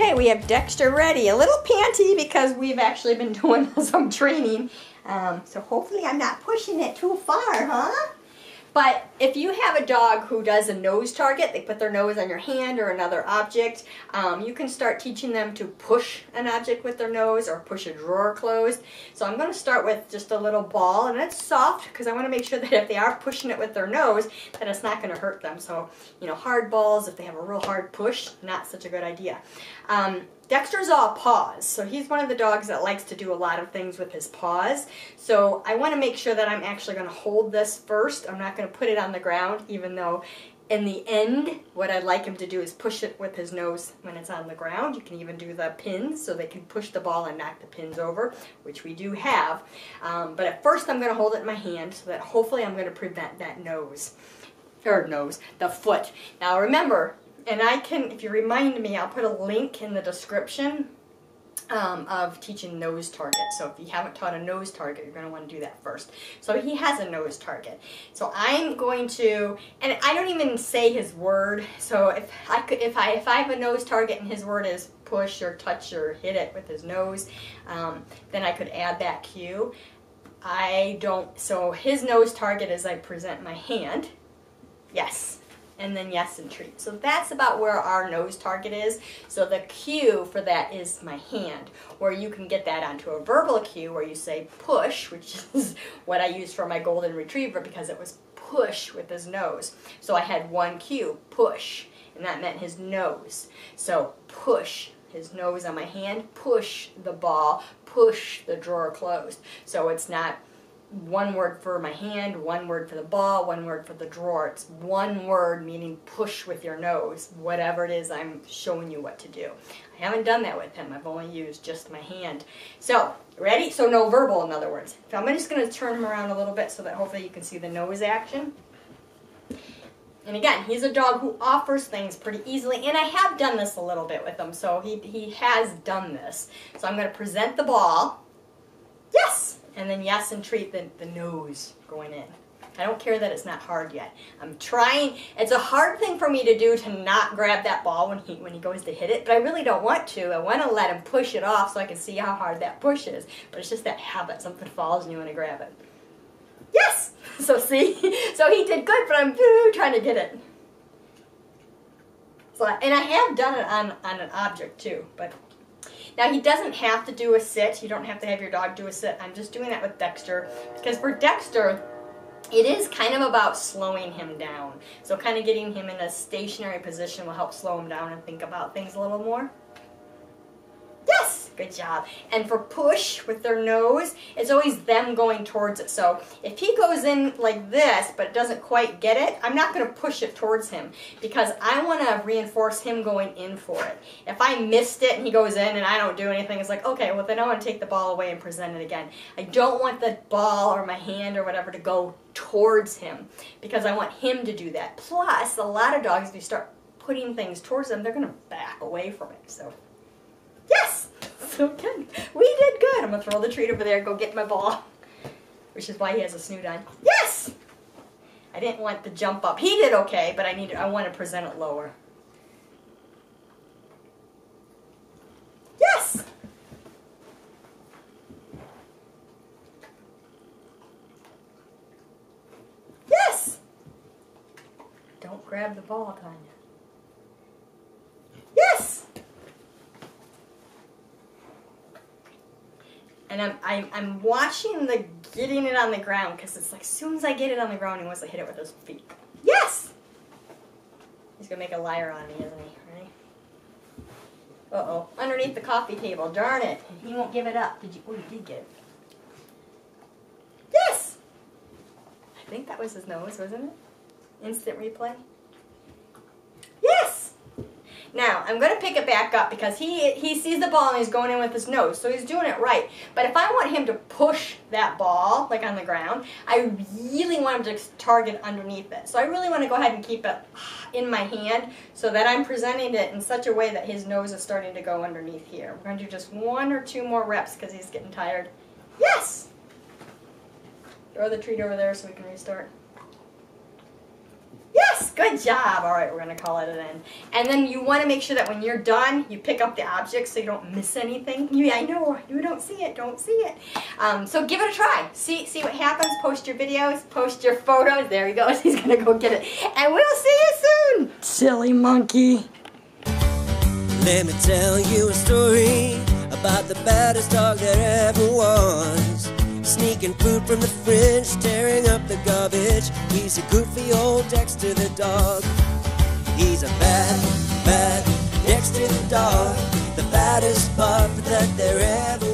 Okay, we have Dexter ready. A little panty because we've actually been doing some training. So hopefully I'm not pushing it too far, huh? But if you have a dog who does a nose target, they put their nose on your hand or another object, you can start teaching them to push an object with their nose or push a drawer closed. So I'm going to start with just a little ball, and it's soft because I want to make sure that if they are pushing it with their nose, that it's not going to hurt them. So, you know, hard balls, if they have a real hard push, not such a good idea. Dexter's all paws, so he's one of the dogs that likes to do a lot of things with his paws. So I want to make sure that I'm actually going to hold this first. I'm not going to put it on the ground, even though in the end what I'd like him to do is push it with his nose when it's on the ground. You can even do the pins so they can push the ball and knock the pins over, which we do have. But at first I'm going to hold it in my hand so that hopefully I'm going to prevent that the foot. Now remember, and I can, if you remind me, I'll put a link in the description of teaching nose target. So if you haven't taught a nose target, you're going to want to do that first. So he has a nose target. So I'm going to, and I don't even say his word. So if I have a nose target and his word is push or touch or hit it with his nose, then I could add that cue. I don't. So his nose target is I present my hand. Yes. And then yes and treat. So that's about where our nose target is. So the cue for that is my hand, where you can get that onto a verbal cue where you say push, which is what I used for my golden retriever because it was push with his nose. So I had one cue, push, and that meant his nose. So push, his nose on my hand, push the ball, push the drawer closed. So it's not one word for my hand, one word for the ball, one word for the drawer. It's one word meaning push with your nose, whatever it is I'm showing you what to do. I haven't done that with him. I've only used just my hand. So, ready? So no verbal, in other words. So I'm just going to turn him around a little bit so that hopefully you can see the nose action. And again, he's a dog who offers things pretty easily, and I have done this a little bit with him, so he has done this. So I'm going to present the ball. Yes! And then yes and treat the nose going in. I don't care that it's not hard yet. I'm trying. It's a hard thing for me to do to not grab that ball when he goes to hit it, but I really don't want to. I want to let him push it off so I can see how hard that push is. But it's just that habit. Something falls and you want to grab it. Yes! So see? So he did good, but I'm trying to get it. So, and I have done it on an object too, but now he doesn't have to do a sit. You don't have to have your dog do a sit. I'm just doing that with Dexter because for Dexter, it is kind of about slowing him down. So kind of getting him in a stationary position will help slow him down and think about things a little more. Yes! Good job. And for push with their nose, it's always them going towards it. So if he goes in like this but doesn't quite get it, I'm not going to push it towards him because I want to reinforce him going in for it. If I missed it and he goes in and I don't do anything, it's like, okay, well then I want to take the ball away and present it again. I don't want the ball or my hand or whatever to go towards him because I want him to do that. Plus, a lot of dogs, if you start putting things towards them, they're going to back away from it. So, yes! So good. We did good. I'm going to throw the treat over there and go get my ball, which is why he has a snoot on. Yes! I didn't want the jump up. He did okay, but I want to present it lower. Yes! Yes! Don't grab the ball, Tanya. Yes! And I'm watching the getting it on the ground because it's like as soon as I get it on the ground, he wants to hit it with his feet. Yes! He's going to make a liar on me, isn't he? Ready? Uh-oh. Underneath the coffee table. Darn it. He won't give it up. Did you? Oh, you did get it. Yes! I think that was his nose, wasn't it? Instant replay. Yes! Now, I'm going to pick it back up because he sees the ball and he's going in with his nose, so he's doing it right. But if I want him to push that ball, like on the ground, I really want him to target underneath it. So I really want to go ahead and keep it in my hand so that I'm presenting it in such a way that his nose is starting to go underneath here. We're going to do just 1 or 2 more reps because he's getting tired. Yes! Throw the treat over there so we can restart. Yes! Good job. All right, we're going to call it an end. And then you want to make sure that when you're done, you pick up the object so you don't miss anything. Yeah, I know. You don't see it. Don't see it. So give it a try. See what happens. Post your videos. Post your photos. There he goes. He's going to go get it. And we'll see you soon. Silly monkey. Let me tell you a story about the baddest dog that ever was. Sneaking food from the fridge, tearing up the garbage. He's a goofy old Dexter the dog. He's a bad Dexter the dog, the baddest pup that there ever was.